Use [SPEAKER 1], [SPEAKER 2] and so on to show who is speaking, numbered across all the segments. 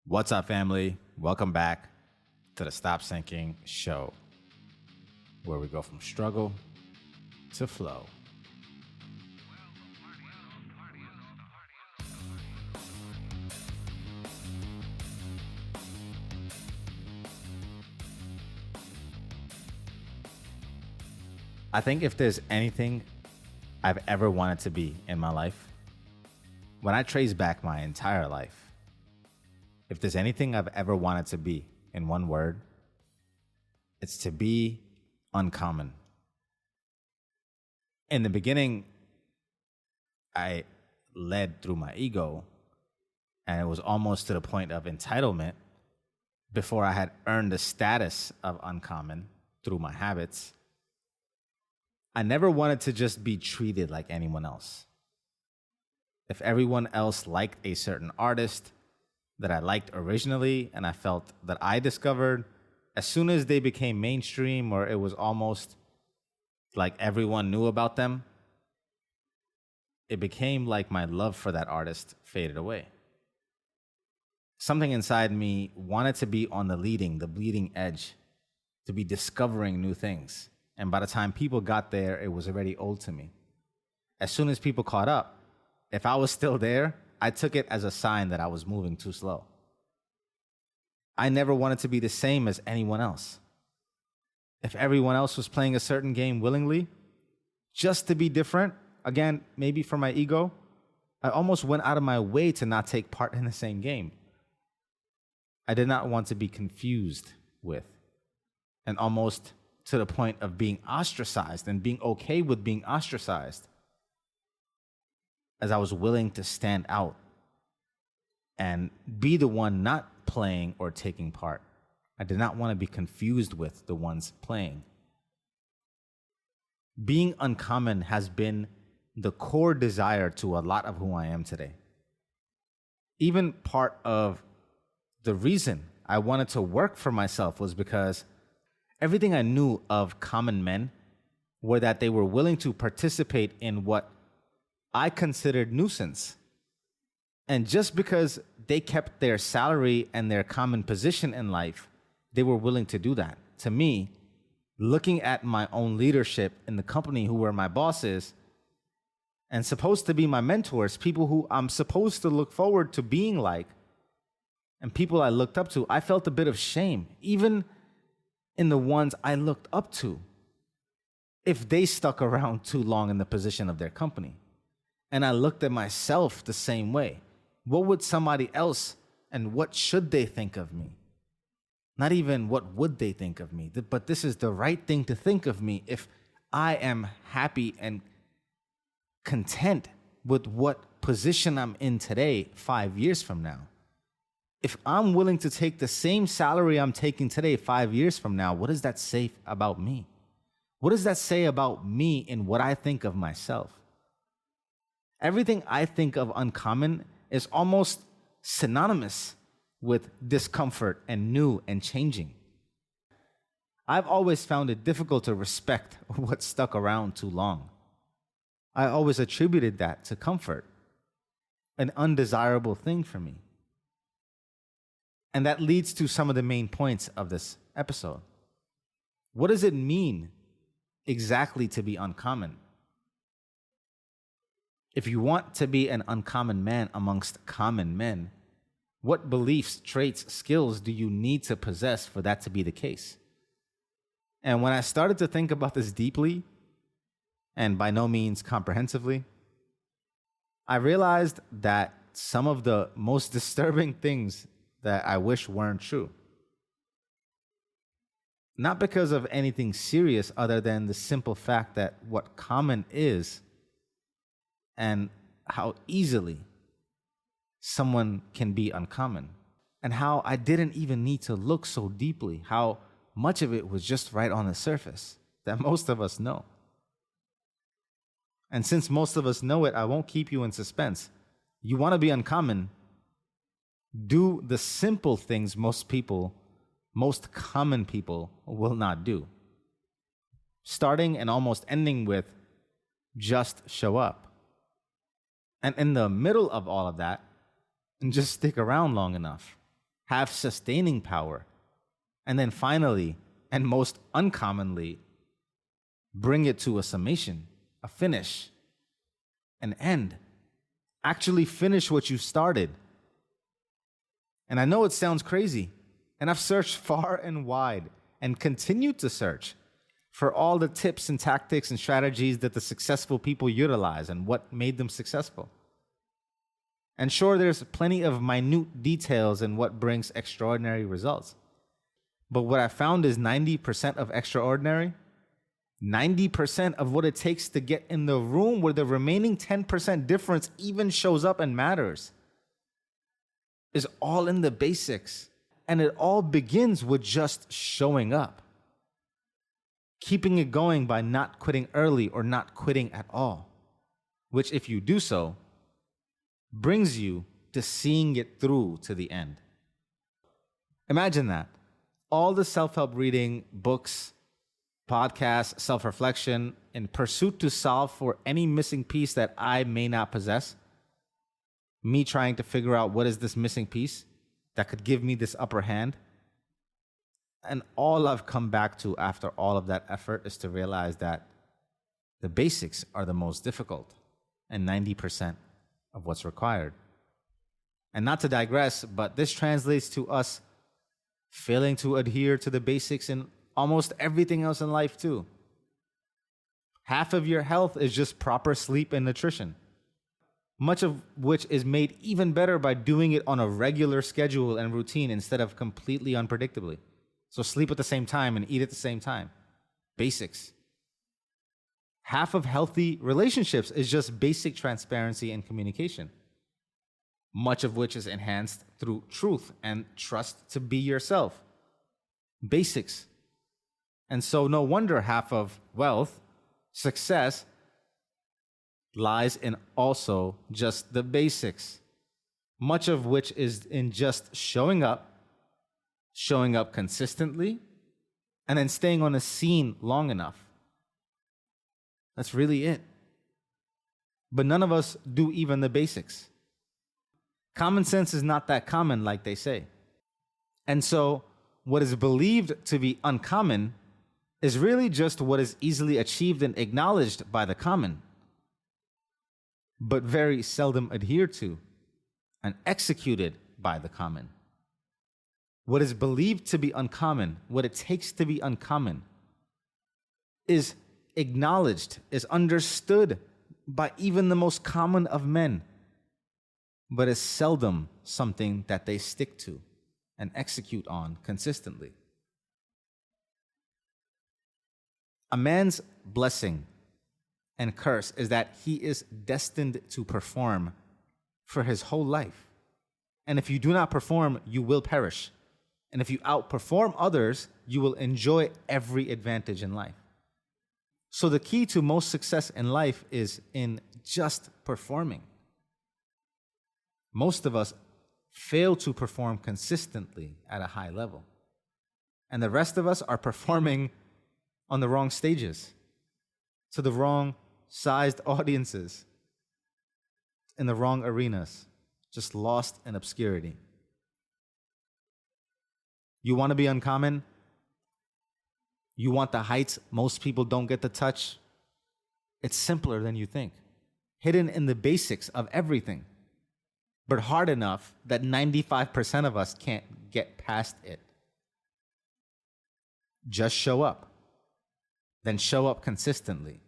[SPEAKER 1] What's up, family? Welcome back to the Stop Sinking Show, where we go from struggle to flow. I think if there's anything I've ever wanted to be in my life, when I trace back my entire life, if there's anything I've ever wanted to be in one word, it's to be uncommon. In the beginning, I led through my ego, and it was almost to the point of entitlement before I had earned the status of uncommon through my habits. I never wanted to just be treated like anyone else. If everyone else liked a certain artist that I liked originally and I felt that I discovered, as soon as they became mainstream or it was almost like everyone knew about them, it became like my love for that artist faded away. Something inside me wanted to be on the bleeding edge, to be discovering new things. And by the time people got there, it was already old to me. As soon as people caught up, if I was still there, I took it as a sign that I was moving too slow. I never wanted to be the same as anyone else. If everyone else was playing a certain game willingly, just to be different, again, maybe for my ego, I almost went out of my way to not take part in the same game. I did not want to be confused with, and almost to the point of being ostracized and being okay with being ostracized, as I was willing to stand out and be the one not playing or taking part. I did not want to be confused with the ones playing. Being uncommon has been the core desire to a lot of who I am today. Even part of the reason I wanted to work for myself was because everything I knew of common men were that they were willing to participate in what I considered nuisance. And just because they kept their salary and their common position in life, they were willing to do that. To me, looking at my own leadership in the company who were my bosses and supposed to be my mentors, people who I'm supposed to look forward to being like, and people I looked up to, I felt a bit of shame, even in the ones I looked up to, if they stuck around too long in the position of their company. And I looked at myself the same way. What would somebody else and what should they think of me? Not even what would they think of me, but this is the right thing to think of me if I am happy and content with what position I'm in today 5 years from now. If I'm willing to take the same salary I'm taking today 5 years from now, what does that say about me? What does that say about me in what I think of myself? Everything I think of uncommon is almost synonymous with discomfort and new and changing. I've always found it difficult to respect what stuck around too long. I always attributed that to comfort, an undesirable thing for me. And that leads to some of the main points of this episode. What does it mean exactly to be uncommon? If you want to be an uncommon man amongst common men, what beliefs, traits, skills do you need to possess for that to be the case? And when I started to think about this deeply, and by no means comprehensively, I realized that some of the most disturbing things that I wish weren't true. Not because of anything serious other than the simple fact that what common is and how easily someone can be uncommon, and how I didn't even need to look so deeply, how much of it was just right on the surface that most of us know. And since most of us know it, I won't keep you in suspense. You want to be uncommon, do the simple things most common people will not do. Starting and almost ending with just show up. And in the middle of all of that, and just stick around long enough. have sustaining power, and then finally, and most uncommonly, bring it to a summation, a finish, an end. Actually finish what you started. And I know it sounds crazy, and I've searched far and wide and continue to search for all the tips and tactics and strategies that the successful people utilize and what made them successful. And sure, there's plenty of minute details in what brings extraordinary results. But what I found is 90% of extraordinary, 90% of what it takes to get in the room where the remaining 10% difference even shows up and matters, is all in the basics. And it all begins with just showing up. Keeping it going by not quitting early or not quitting at all, which, if you do so, brings you to seeing it through to the end. Imagine that. All the self-help reading, books, podcasts, self-reflection, in pursuit to solve for any missing piece that I may not possess. Me trying to figure out what is this missing piece that could give me this upper hand. And all I've come back to after all of that effort is to realize that the basics are the most difficult and 90% of what's required. And not to digress, but this translates to us failing to adhere to the basics in almost everything else in life too. Half of your health is just proper sleep and nutrition, much of which is made even better by doing it on a regular schedule and routine instead of completely unpredictably. So sleep at the same time and eat at the same time. Basics. Half of healthy relationships is just basic transparency and communication, much of which is enhanced through truth and trust to be yourself. Basics. And so no wonder half of wealth, success, lies in also just the basics, much of which is in just showing up consistently, and then staying on a scene long enough. That's really it. But none of us do even the basics. Common sense is not that common, like they say. And so what is believed to be uncommon is really just what is easily achieved and acknowledged by the common, but very seldom adhered to and executed by the common. What is believed to be uncommon, what it takes to be uncommon, is acknowledged, is understood by even the most common of men, but is seldom something that they stick to and execute on consistently. A man's blessing and curse is that he is destined to perform for his whole life. And if you do not perform, you will perish. And if you outperform others, you will enjoy every advantage in life. So the key to most success in life is in just performing. Most of us fail to perform consistently at a high level. And the rest of us are performing on the wrong stages, to the wrong sized audiences, in the wrong arenas, just lost in obscurity. You want to be uncommon? You want the heights most people don't get to touch? It's simpler than you think. Hidden in the basics of everything, but hard enough that 95% of us can't get past it. Just show up. Then show up consistently.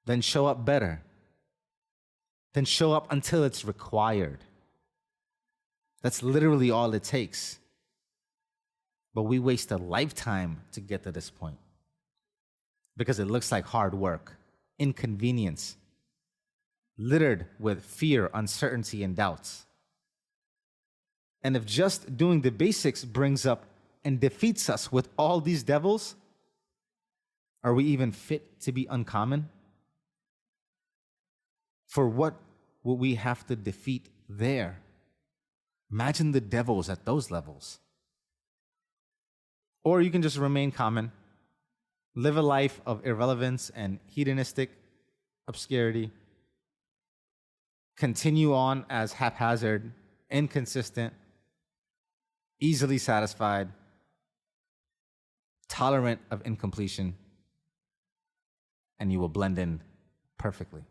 [SPEAKER 1] Then show up better. Then show up until it's required. That's literally all it takes. But we waste a lifetime to get to this point because it looks like hard work, inconvenience, littered with fear, uncertainty, and doubts. And if just doing the basics brings up and defeats us with all these devils, are we even fit to be uncommon? For what will we have to defeat there? Imagine the devils at those levels. Or you can just remain common, live a life of irrelevance and hedonistic obscurity, continue on as haphazard, inconsistent, easily satisfied, tolerant of incompletion, and you will blend in perfectly.